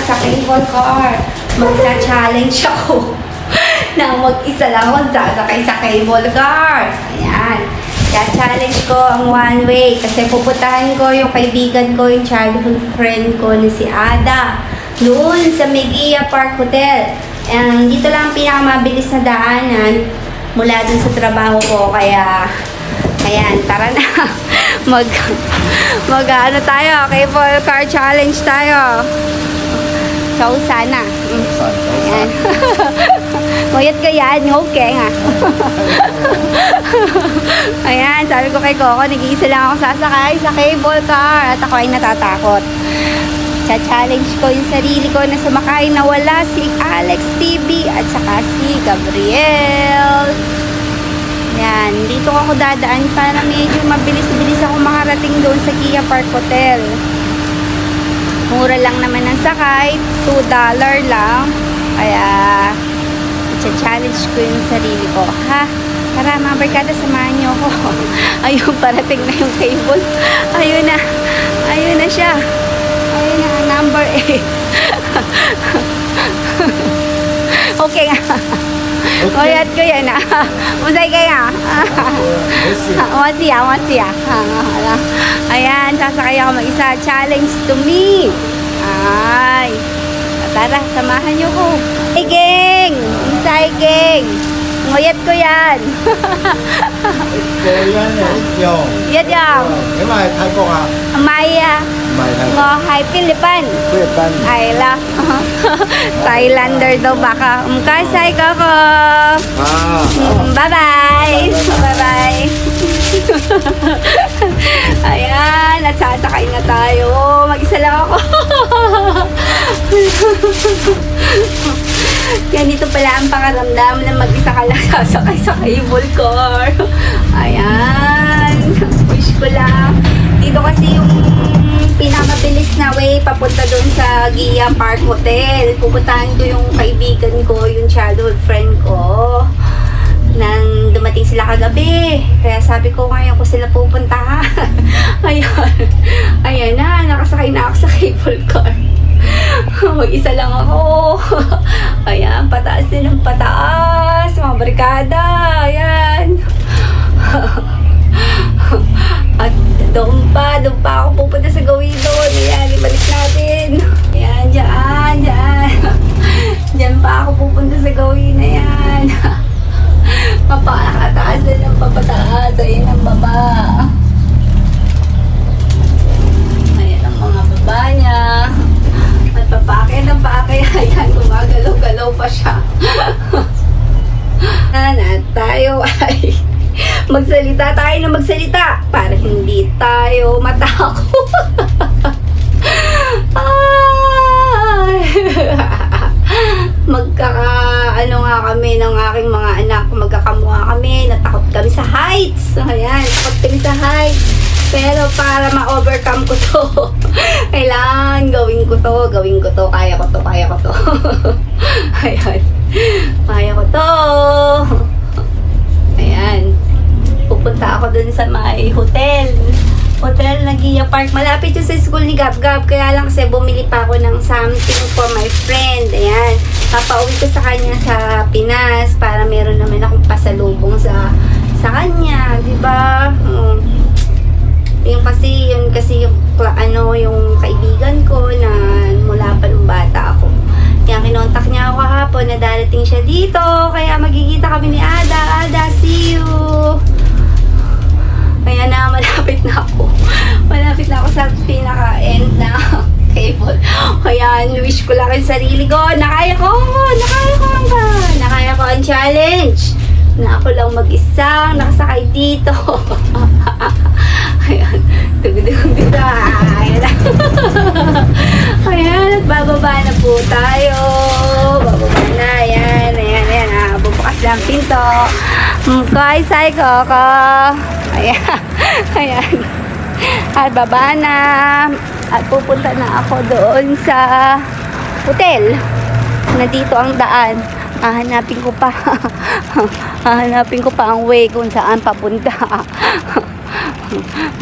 sa cable car. Magta-challenge ako nang mag-isa lang akong sasakay sa cable car. Ayan. Challenge ko ang one way kasi pupuntahan ko yung kaibigan ko, yung childhood friend ko na si Ada. Doon sa Megia Park Hotel. Dito lang ang pinakamabilis na daanan mula dun sa trabaho ko. Kaya, ayan, tara na. Ano tayo, cable car challenge tayo. So, sana. Ayan. Nguyat ka yan, okay nga. Ayan, sabi ko kay Coco, nag-iisa lang ako sasakay sa cable car at ako ay natatakot. Cha-challenge ko yung sarili ko na sumakay na wala si Alex TV at saka si Gabriel. Yan, dito ako dadaan para medyo mabilis-bilis ako makarating doon sa Kia Park Hotel. Mura lang naman ang sakay, $2 lang. Kaya, cha-challenge ko yung sarili ko. Ha? Tara mga barkada, samahan niyo ako. Ayun, parating na yung cable. Ayun na siya. Ayun na, number 8. Okay nga. Oyat ko yan ah. Musay kaya. Wasiya. Ayan, sasakay ako mag-isa. Challenge to me. Ay. Tara, samahan niyo ko. Hey, geng! Musay, geng! Nguyat ko yan. Yat yang. Maya. Hai Philippines. Ay la. Thailander daw baka. Kasay ka ko. Bye-bye. Bye-bye. Ayan, at sasakay na tayo. Mag-isa lang ako. Ganito pala ang pakaramdam na mag-isa ka lang sasakay sa cable car. Ayan. Wish ko lang. Dito kasi yung pinakabilis na way papunta doon sa Gia Park Hotel. Pupuntahan ko yung kaibigan ko, yung childhood friend ko. Nang dumating sila kagabi. Kaya sabi ko ngayon ko sila pupuntahan. Ayan na, nakasakay na ako sa cable car. Mag-isa lang ako. Ayan, pataas din ng pataas. Mga barkada. Ayan. At doon pa ako pupunta sa gawin doon. Ayan, ibalik natin. Ayan, dyan. Dyan pa ako pupunta sa gawin. Ayan. Mapakataas din ng papataas. Ayan ang baba. Ayan ang mga baba niya. At papakay. Ayan, gumagalaw-galaw pa siya. At tayo ay magsalita tayo na magsalita para hindi tayo matakot. Ano nga kami ng aking mga anak, magkakamukha kami, natakot kami sa heights. Ayan, takot kami sa heights. Pero para ma-overcome ko to, kailangan gawin ko to, kaya ko to. Ayan, kaya ko to. Ayan, pupunta ako dun sa may hotel na Gia Park. Malapit yung sa school ni Gab. Kaya lang kasi bumili pa ako ng something for my friend. Ayan, papauwi ko sa kanya sa Pinas para meron naman akong pasalubong sa kanya, diba? Yun kasi yung kaibigan ko na mula pa nung bata ako. Kaya kinontak niya ako kahapon na darating siya dito. Kaya magkikita kami ni Ada. Ada, see you! Kaya na, malapit na ako. Malapit na ako sa pinaka-end na cable. Kaya wish ko lang ang sarili ko. Nakaya ko ang challenge. Na ako lang mag-isang nakasakay dito. Ayan. Tugdugdugda. Ayan. At bababa na po tayo. Bababa na. Ayan. Bubukas lang pinto. Say Coco. Ayan. At baba na. At pupunta na ako doon sa hotel. Na dito ang daan. Hahanapin ko pa ang way kung saan papunta.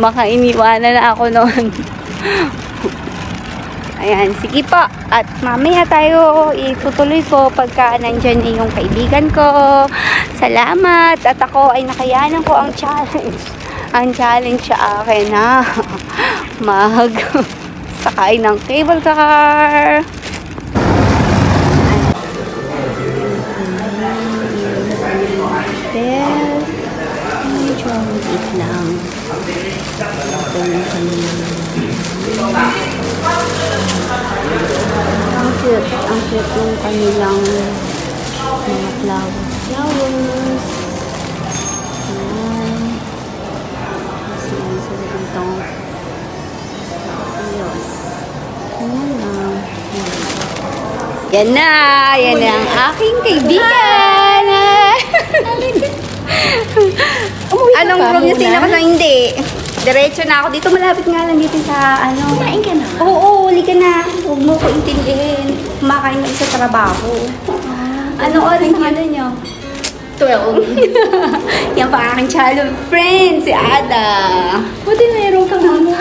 Baka iniwanan na ako noon. Ayan, sige po. At mamaya tayo itutuloy ko pagka nandyan na yung kaibigan ko. Salamat. At ako ay nakayanan ko ang challenge. Ang challenge sa akin na sakay ng cable car. Medyo maliit lang. Ang cute yung kanilang mga flowers. Ayan. Sila dito. Ayos. Ayan lang. Yan na! Yan na ang aking kaibigan! Anong room niya? Tingnan ko sa hindi. Diretso na ako dito. Malapit nga lang dito sa ano. Kumain ka na? Oo, huli ka na. Huwag mo ko intindihin. Kumakain na sa trabaho. Ano oras ang ano nyo? 12. Yan pa aking childhood friend, si Ada. Buti meron kang ano.